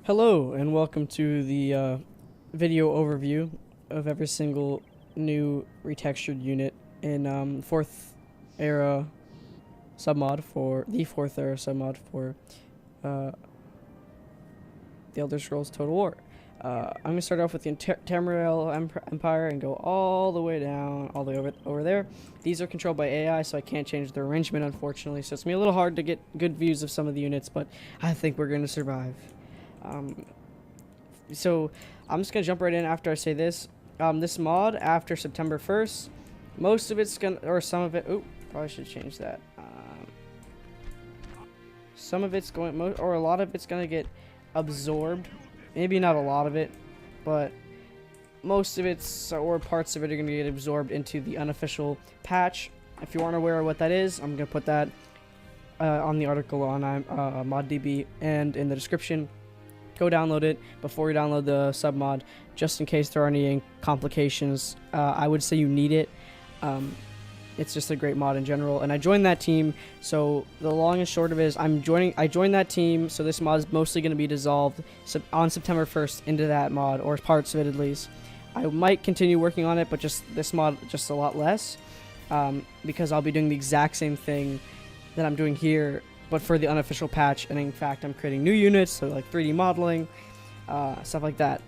Hello and welcome to the video overview of every single new retextured unit in fourth era submod for the fourth era submod for uh, the Elder Scrolls Total War. I'm gonna start off with the Tamriel Empire and go all the way down, all the way over there. These are controlled by AI, so I can't change their arrangement, unfortunately. So it's gonna be a little hard to get good views of some of the units, but I think we're gonna survive. So I'm just gonna jump right in after I say this. This mod after September 1st, most of it's gonna, or some of it. Oh, probably should change that. Some of it's going, or a lot of it's gonna get absorbed. Maybe not a lot of it, but most of it's, or parts of it, are gonna get absorbed into the unofficial patch. If you aren't aware of what that is, I'm gonna put that on the article on ModDB and in the description. Go download it before you download the submod, just in case there are any complications. I would say you need it. It's just a great mod in general, and I joined that team. So the long and short of it is, I joined that team. So this mod is mostly going to be dissolved on September 1st into that mod, or parts of it at least. I might continue working on it, but just this mod just a lot less, because I'll be doing the exact same thing that I'm doing here, but for the unofficial patch. And in fact, I'm creating new units, so like 3D modeling, stuff like that.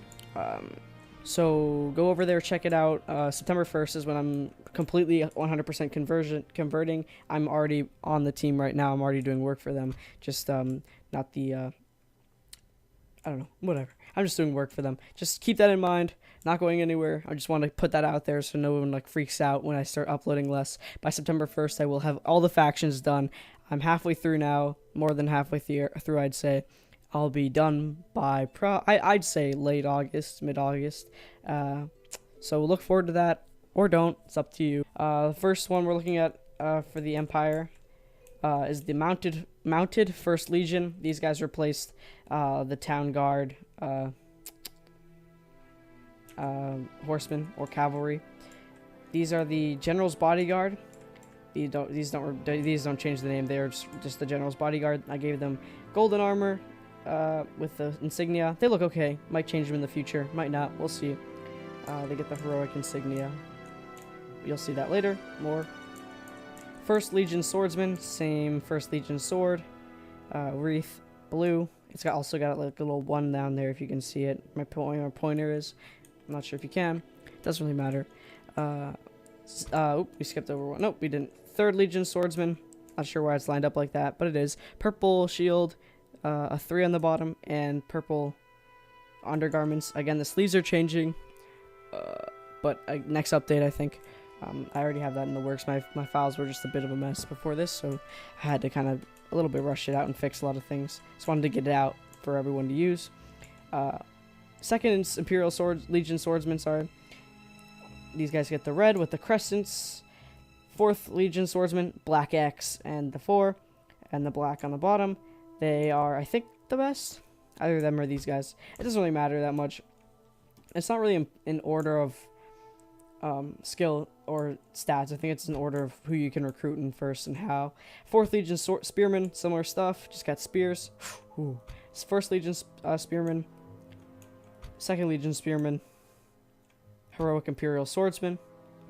So go over there, check it out. September 1st is when I'm completely 100% converting. I'm already on the team right now. I'm already doing work for them. Just not the I don't know, whatever. I'm just doing work for them. Just keep that in mind. Not going anywhere. I just want to put that out there so no one like freaks out when I start uploading less. By September 1st, I will have all the factions done. I'm halfway through now, more than halfway through, I'd say. I'll be done by I'd say late August, mid-August. So look forward to that, or don't. It's up to you. The first one we're looking at for the Empire is the mounted First Legion. These guys replaced the Town Guard horsemen or cavalry. These are the General's Bodyguard. These don't change the name. They're just the General's Bodyguard. I gave them golden armor with the insignia. They look okay. Might change them in the future. Might not. We'll see. They get the heroic insignia. You'll see that later. More. First Legion Swordsman. Same First Legion sword. Wreath. Blue. It's also got like a little one down there if you can see it. My pointer is. I'm not sure if you can. It doesn't really matter. We skipped over one. Nope, we didn't. Third Legion Swordsman. Not sure why it's lined up like that, but it is. Purple shield, a 3 on the bottom, and purple undergarments. Again, the sleeves are changing, but next update, I think. I already have that in the works. My files were just a bit of a mess before this, so I had to kind of a little bit rush it out and fix a lot of things. Just wanted to get it out for everyone to use. Second Imperial Legion Swordsman, sorry. These guys get the red with the crescents. Fourth Legion Swordsman, black X and the 4, and the black on the bottom. They are, I think, the best. Either them or these guys. It doesn't really matter that much. It's not really in order of skill or stats. I think it's in order of who you can recruit in first and how. Fourth Legion Spearman, similar stuff. Just got spears. Ooh. First Legion Spearman. Second Legion Spearman. Heroic Imperial Swordsman,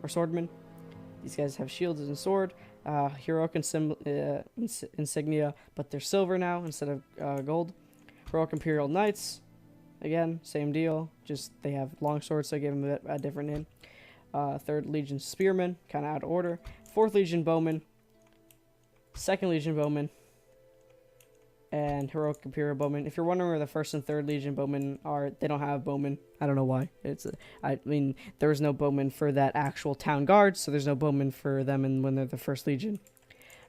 or Swordman. These guys have shields and sword. Heroic insignia, but they're silver now instead of gold. Heroic Imperial Knights. Again, same deal. Just they have long swords, so I gave them a different name. Third Legion Spearman, kind of out of order. Fourth Legion Bowman. Second Legion Bowman. And Heroic Imperial Bowman. If you're wondering where the first and third Legion Bowman are, they don't have Bowman. I don't know why. I mean, there was no Bowman for that actual Town Guard, so there's no Bowman for them when they're the First Legion.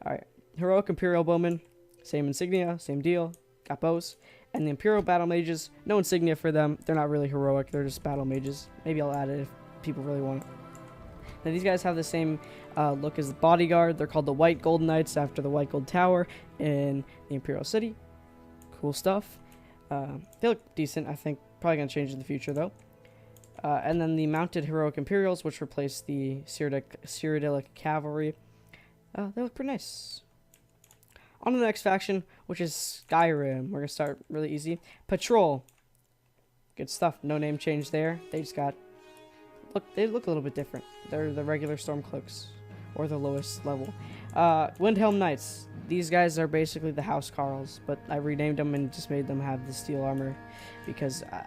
Alright. Heroic Imperial Bowman. Same insignia, same deal. Got bows. And the Imperial Battle Mages, no insignia for them. They're not really heroic, they're just battle mages. Maybe I'll add it if people really want it. Now these guys have the same look as the Bodyguard. They're called the White Gold Knights after the White Gold Tower in the Imperial City. Cool stuff. They look decent, I think. Probably going to change in the future, though. And then the Mounted Heroic Imperials, which replace the Cyrodiilic Cavalry. They look pretty nice. On to the next faction, which is Skyrim. We're gonna start really easy. Patrol. Good stuff. No name change there. They just got they look a little bit different. They're the regular Stormcloaks, or the lowest level. Windhelm Knights. These guys are basically the Housecarls, but I renamed them and just made them have the steel armor because I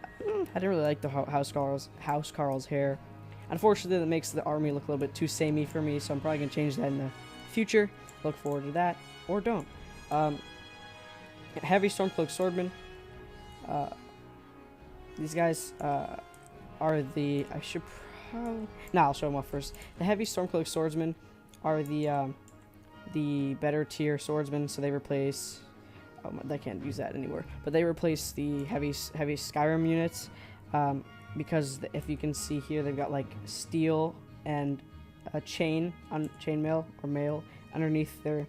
didn't really like the Housecarls hair. Unfortunately, that makes the army look a little bit too samey for me, so I'm probably gonna change that in the future. Look forward to that, or don't. Heavy Stormcloak Swordmen. These guys are the I'll show them off first. The Heavy Stormcloak Swordsmen are the better tier swordsmen, so they replace. They can't use that anymore, but they replace the heavy Skyrim units because if you can see here, they've got like steel and a chainmail or mail underneath their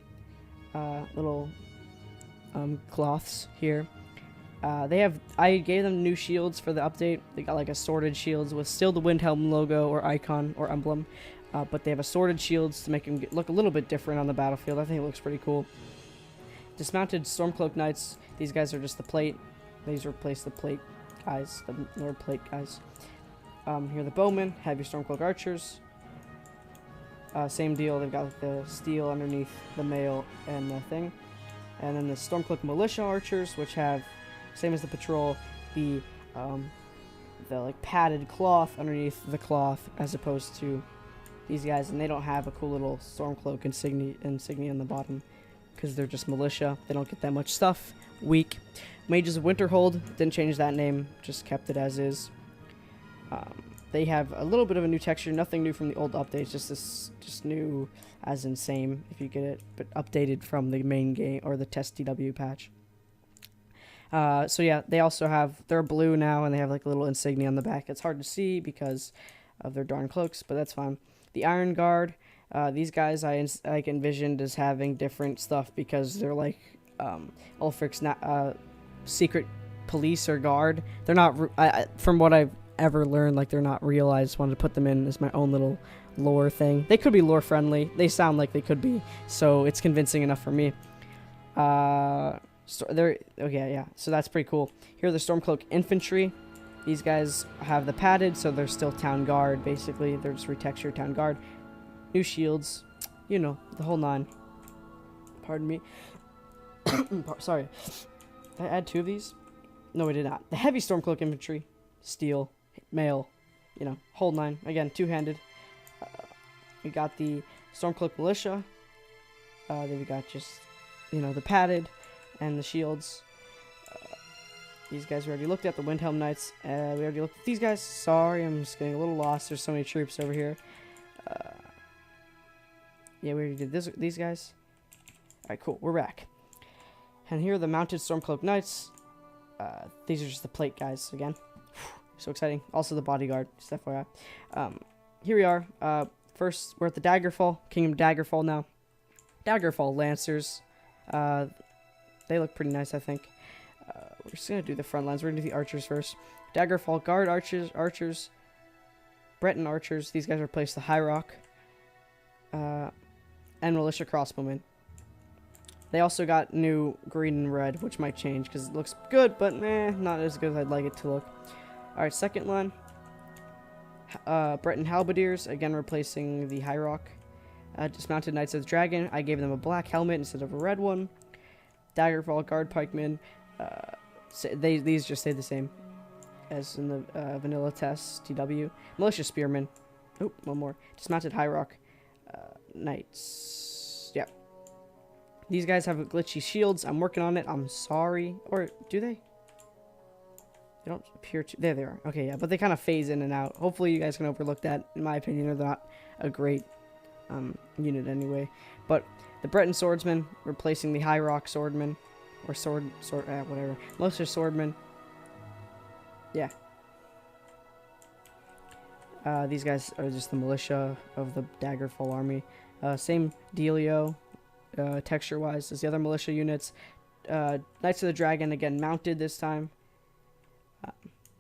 little cloths here. I gave them new shields for the update. They got like assorted shields with still the Windhelm logo or icon or emblem, but they have assorted shields to make them look a little bit different on the battlefield. I think it looks pretty cool. Dismounted Stormcloak Knights. These guys are just the plate. These replace the plate guys, the Nord plate guys. Here are the Bowmen, Heavy Stormcloak Archers. Same deal. They've got the steel underneath the mail and the thing. And then the Stormcloak Militia Archers, which have, same as the Patrol, the like padded cloth underneath the cloth, as opposed to these guys, and they don't have a cool little Stormcloak insignia on the bottom because they're just militia. They don't get that much stuff. Weak. Mages of Winterhold, didn't change that name, just kept it as is. They have a little bit of a new texture, nothing new from the old updates, just new as in same if you get it, but updated from the main game or the test DW patch. So yeah, they also have, they're blue now and they have like a little insignia on the back. It's hard to see because of their darn cloaks, but that's fine. The Iron Guard, these guys I envisioned as having different stuff because they're like Ulfric's secret police or guard. They're not, from what I've ever learned, like they're not real. I just wanted to put them in as my own little lore thing. They could be lore friendly. They sound like they could be, so it's convincing enough for me. So that's pretty cool. Here are the Stormcloak Infantry. These guys have the padded, so they're still town guard, basically. They're just retextured town guard. New shields, you know, the whole nine. Pardon me. Sorry. Did I add two of these? No, I did not. The Heavy Stormcloak Infantry, steel, mail, you know, whole nine. Again, two-handed. We got the Stormcloak Militia. Then we got just, you know, the padded and the shields. These guys we already looked at. The Windhelm Knights. We already looked at these guys. Sorry, I'm just getting a little lost. There's so many troops over here. Yeah, we already did these guys. Alright, cool. We're back. And here are the Mounted Stormcloak Knights. These are just the plate guys again. So exciting. Also the bodyguard, just FYI. Here we are. First, we're at the Daggerfall. Kingdom Daggerfall now. Daggerfall Lancers. They look pretty nice, I think. We're just going to do the front lines. We're going to do the archers first. Daggerfall Guard Archers. Breton Archers. These guys replace the High Rock. And Militia Crossbowmen. They also got new green and red, which might change because it looks good, but not as good as I'd like it to look. Alright, second line. Breton Halberdiers, again replacing the High Rock. Dismounted Knights of the Dragon. I gave them a black helmet instead of a red one. Daggerfall Guard Pikemen. These just stay the same as in the vanilla test TW. Militia Spearmen. Oh, one more. Dismounted High Rock Knights. Yep. These guys have glitchy shields. I'm working on it. I'm sorry. Or do they? They don't appear to. There they are. Okay, yeah. But they kind of phase in and out. Hopefully you guys can overlook that. In my opinion, they're not a great unit anyway. But the Breton Swordsmen replacing the High Rock Swordmen. Or whatever. Militia Swordmen. Yeah. These guys are just the militia of the Daggerfall army. Same dealio, texture-wise, as the other militia units. Knights of the Dragon, again, mounted this time.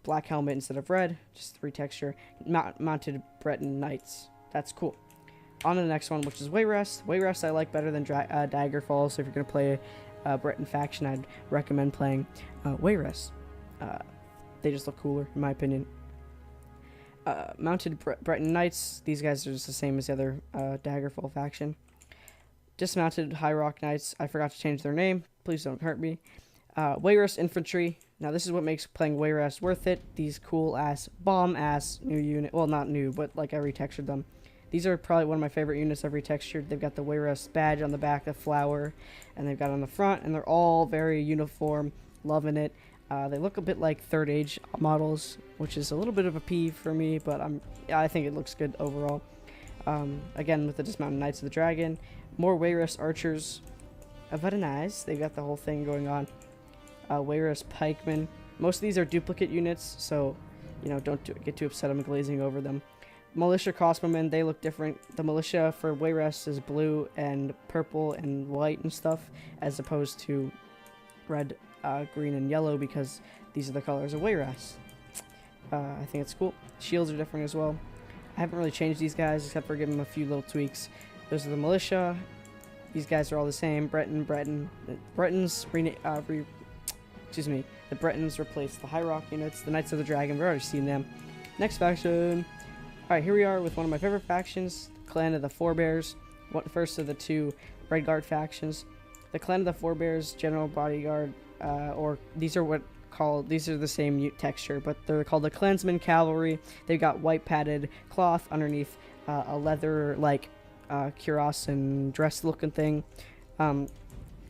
Black helmet instead of red, just retexture. Mounted Breton Knights. That's cool. On to the next one, which is Wayrest. Wayrest I like better than Daggerfall, so if you're going to play Breton faction, I'd recommend playing Wayrest. They just look cooler, in my opinion. Mounted Breton Knights. These guys are just the same as the other Daggerfall faction. Dismounted High Rock Knights. I forgot to change their name. Please don't hurt me. Wayrest Infantry. Now this is what makes playing Wayrest worth it. These cool ass, bomb ass new unit. Well, not new, but like I retextured them. These are probably one of my favorite units I've retextured. They've got the Wayrest badge on the back, the flower, and they've got it on the front, and they're all very uniform. Loving it. They look a bit like Third Age models, which is a little bit of a peeve for me, but I think it looks good overall. Again, with the Dismounted Knights of the Dragon. More Wayrest Archers. Very nice. They've got the whole thing going on. Wayrest Pikemen. Most of these are duplicate units, so, you know, don't get too upset. I'm glazing over them. Militia Crossbowmen, they look different. The militia for Wayrest is blue and purple and white and stuff, as opposed to red, green, and yellow, because these are the colors of Wayrest. I think it's cool. Shields are different as well. I haven't really changed these guys, except for giving them a few little tweaks. Those are the militia. These guys are all the same. Bretons, the Bretons replaced the High Rock units. The Knights of the Dragon, we've already seen them. Next faction. Alright, here we are with one of my favorite factions, Clan of the Forebears. First of the two Redguard factions. The Clan of the Forebears, General Bodyguard, these are the same texture, but they're called the Clansman Cavalry. They've got white padded cloth underneath a leather, like, cuirass and dress looking thing. And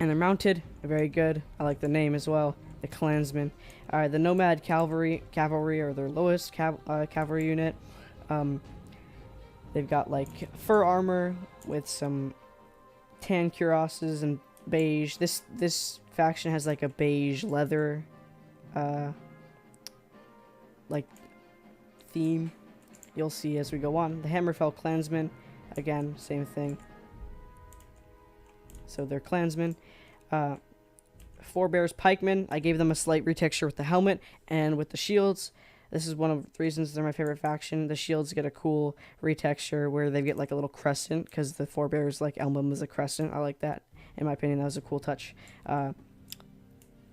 they're mounted. They're very good. I like the name as well. The Clansmen. Alright, the Nomad Cavalry are their lowest cavalry unit. They've got like fur armor with some tan cuirasses and beige. This faction has like a beige leather like theme. You'll see as we go on. The Hammerfell Clansmen, again, same thing. So they're Clansmen. Forebears Pikemen, I gave them a slight retexture with the helmet and with the shields. This is one of the reasons they're my favorite faction. The shields get a cool retexture where they get like a little crescent, because the Forebears like emblem is a crescent. I like that. In my opinion, that was a cool touch. But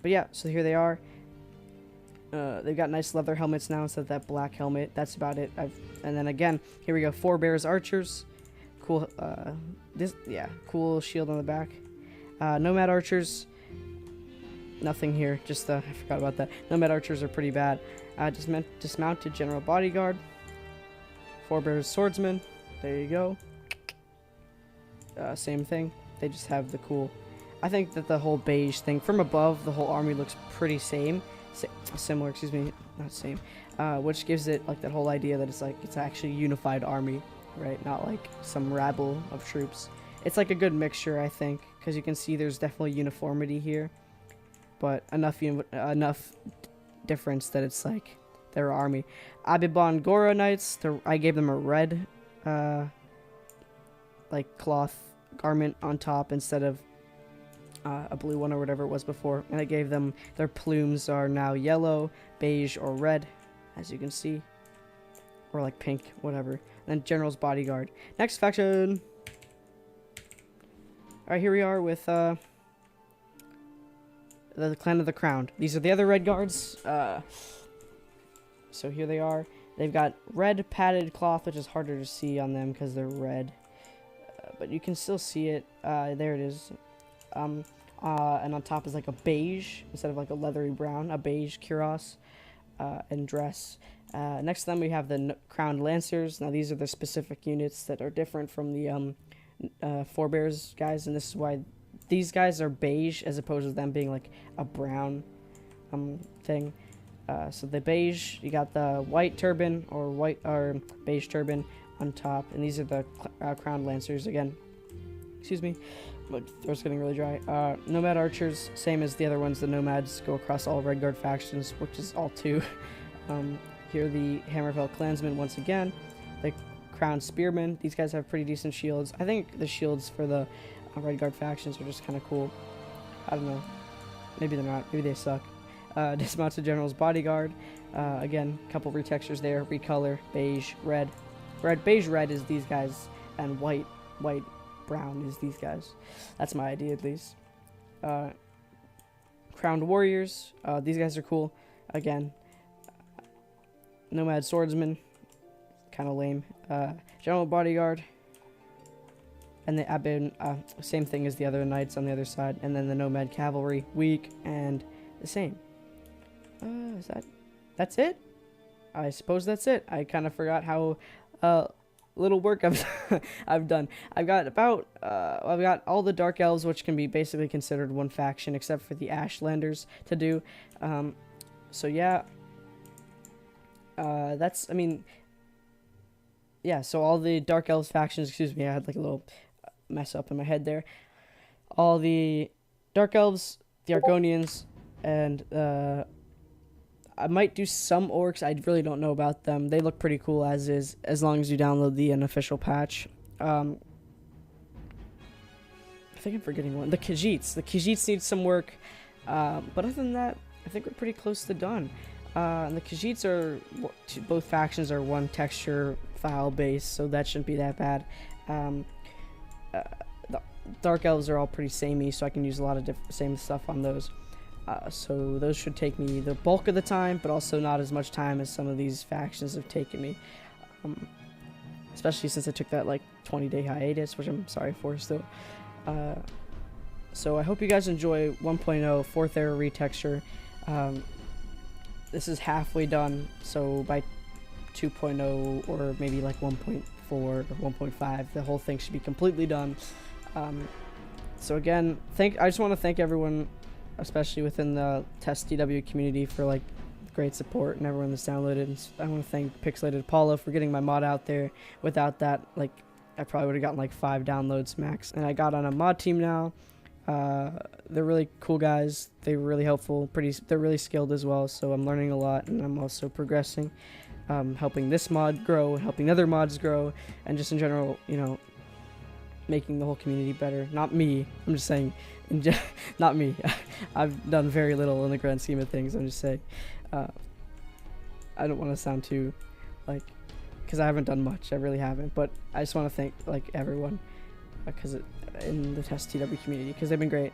yeah, so here they are. They've got nice leather helmets now instead of that black helmet. That's about it. And then again, here we go. Forebears Archers. Cool. Cool shield on the back. Nomad Archers. Nothing here. Just I forgot about that. Nomad Archers are pretty bad. Dismounted General Bodyguard. Forebears Swordsman. There you go. Same thing. They just have the cool. I think that the whole beige thing from above, the whole army looks pretty similar. Excuse me, not same. Which gives it like that whole idea that it's actually a unified army, right? Not like some rabble of troops. It's like a good mixture, I think, because you can see there's definitely uniformity here, but enough difference that it's like their army. Abibon Gora Knights. I gave them a red, like cloth garment on top instead of a blue one or whatever it was before, and I gave them their plumes are now yellow, beige, or red, as you can see, or like pink, whatever. And then General's Bodyguard. Next faction. All right, here we are with the Clan of the Crowned. These are the other Redguards. So here they are. They've got red padded cloth, which is harder to see on them because they're red, but you can still see it. There it is. And on top is like a beige instead of like a leathery brown, a beige cuirass and dress. Next to them we have the Crowned Lancers. Now these are the specific units that are different from the Forebears guys, and this is why these guys are beige as opposed to them being like a brown thing. So the beige, you got the white turban or beige turban on top, and these are the Crowned Lancers again. Excuse me, my throat's getting really dry. Nomad Archers, same as the other ones. The Nomads go across all Redguard factions, which is all two. Here the Hammerfell Clansmen once again. The Crowned Spearmen. These guys have pretty decent shields. I think the shields for the Redguard factions are just kind of cool. I don't know. Maybe they're not. Maybe they suck. Dismounted General's Bodyguard. Again, a couple retextures there. Recolor, beige, red. Beige red is these guys. and white brown is these guys. That's my idea at least. Crowned Warriors, these guys are cool. Again, Nomad Swordsman, kind of lame. General Bodyguard, and the Abin, same thing as the other knights on the other side, and then the Nomad Cavalry, weak and the same. That's it? I suppose that's it. I kind of forgot how little work I've done. I've got all the Dark Elves, which can be basically considered one faction, except for the Ashlanders to do. So yeah, yeah. So all the Dark Elves factions. Excuse me, I had like a little mess up in my head there. All the Dark Elves, the Argonians, and I might do some orcs. I really don't know about them. They look pretty cool as is, as long as you download the unofficial patch. I think I'm forgetting one. The Khajiits. The Khajiits need some work. But other than that, I think we're pretty close to done. And the Khajiits are, both factions are one texture file base, so that shouldn't be that bad. The Dark Elves are all pretty samey, so I can use a lot of same stuff on those. So those should take me the bulk of the time, but also not as much time as some of these factions have taken me. Especially since I took that like 20-day hiatus, which I'm sorry for still. So I hope you guys enjoy 1.0 4th era retexture. This is halfway done, so by 2.0 or maybe like 1.4 or 1.5, the whole thing should be completely done. So again, I just want to thank everyone, especially within the Test TW community, for like great support and everyone that's downloaded. And I want to thank Pixelated Apollo for getting my mod out there. Without that, like, I probably would have gotten like 5 downloads max. And I got on a mod team now. They're really cool guys. They're really helpful. They're really skilled as well. So I'm learning a lot, and I'm also progressing, helping this mod grow, helping other mods grow, and just in general, you know, making the whole community better. Not me. I'm just saying, not me. I've done very little in the grand scheme of things. I'm just saying. I don't want to sound too, like, because I haven't done much. I really haven't. But I just want to thank like everyone, because in the Test TW community, because they've been great.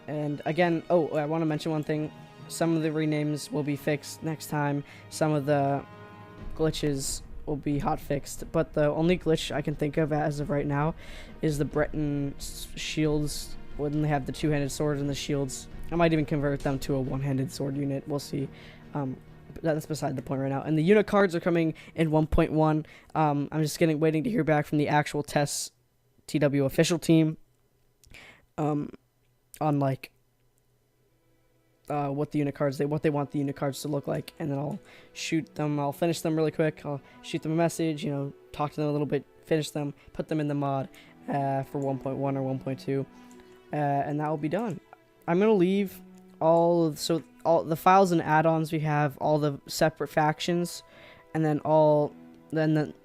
And again, I want to mention one thing. Some of the renames will be fixed next time. Some of the glitches will be hot fixed, but the only glitch I can think of as of right now is the Breton shields when they have the two-handed sword and the shields. I might even convert them to a one-handed sword unit. We'll see. That's beside the point right now. And the unit cards are coming in 1.1. I'm just waiting to hear back from the actual Test TW official team on like what they want the unit cards to look like, and then I'll shoot them. I'll finish them really quick. I'll shoot them a message, you know, talk to them a little bit, finish them, put them in the mod for 1.1 or 1.2, and that will be done. I'm gonna leave all the files and add-ons we have, all the separate factions, and then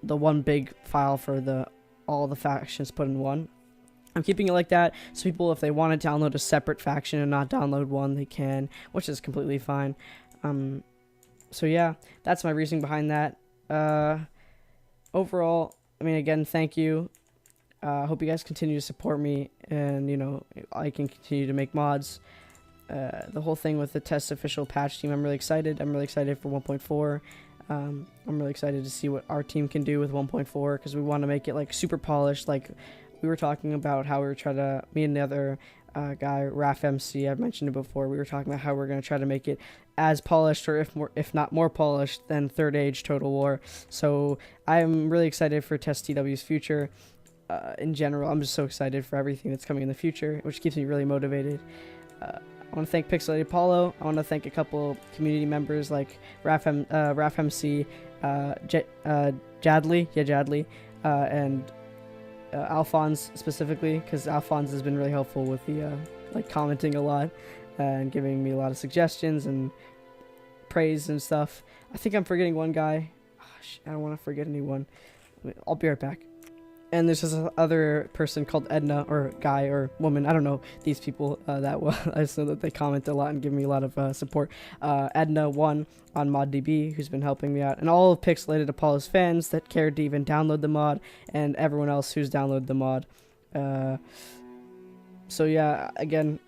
the one big file for all the factions put in one. I'm keeping it like that, so people, if they want to download a separate faction and not download one, they can, which is completely fine. So yeah, that's my reasoning behind that. Overall, I mean, again, thank you. Hope you guys continue to support me, and, you know, I can continue to make mods. The whole thing with the Test official patch team, I'm really excited. I'm really excited for 1.4. I'm really excited to see what our team can do with 1.4, because we want to make it, like, super polished, like we were talking about how we were trying to, me and the other guy, Raf MC, I've mentioned it before, we were talking about how we're going to try to make it as polished, or if not more polished than Third Age Total War. So I'm really excited for Test TW's future. In general, I'm just so excited for everything that's coming in the future, which keeps me really motivated. I want to thank Pixelated Apollo. I want to thank a couple community members like Raf MC, Jadley, and Alphonse specifically, because Alphonse has been really helpful with the like commenting a lot and giving me a lot of suggestions and praise and stuff. I think I'm forgetting one guy. I don't want to forget anyone. I'll be right back. And there's this other person called Edna, or guy or woman, I don't know these people that well. I just know that they comment a lot and give me a lot of support. Edna1 on ModDB, who's been helping me out, and all of Pixelated Apollo's fans that cared to even download the mod, and everyone else who's downloaded the mod. So yeah, again,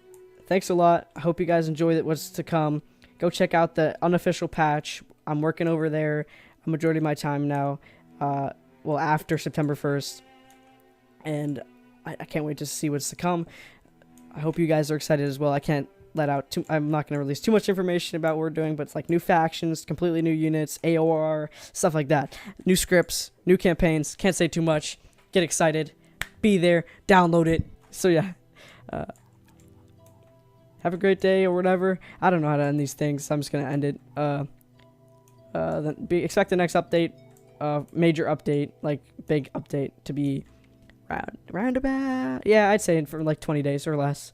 thanks a lot. I hope you guys enjoy what's to come. Go check out the unofficial patch. I'm working over there a majority of my time now. Well, after September 1st. And I can't wait to see what's to come. I hope you guys are excited as well. I can't let out I'm not going to release too much information about what we're doing, but it's like new factions, completely new units, AOR, stuff like that. New scripts, new campaigns. Can't say too much. Get excited. Be there. Download it. So yeah. Have a great day or whatever. I don't know how to end these things. So I'm just going to end it. Then expect the next update. Major update, like big update, to be round about, yeah, I'd say for like 20 days or less.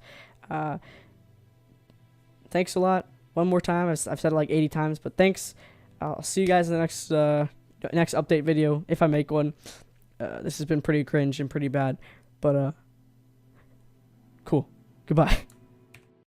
Thanks a lot. One more time, I've said it like 80 times, but thanks. I'll see you guys in the next update video, if I make one. This has been pretty cringe and pretty bad, but cool. Goodbye.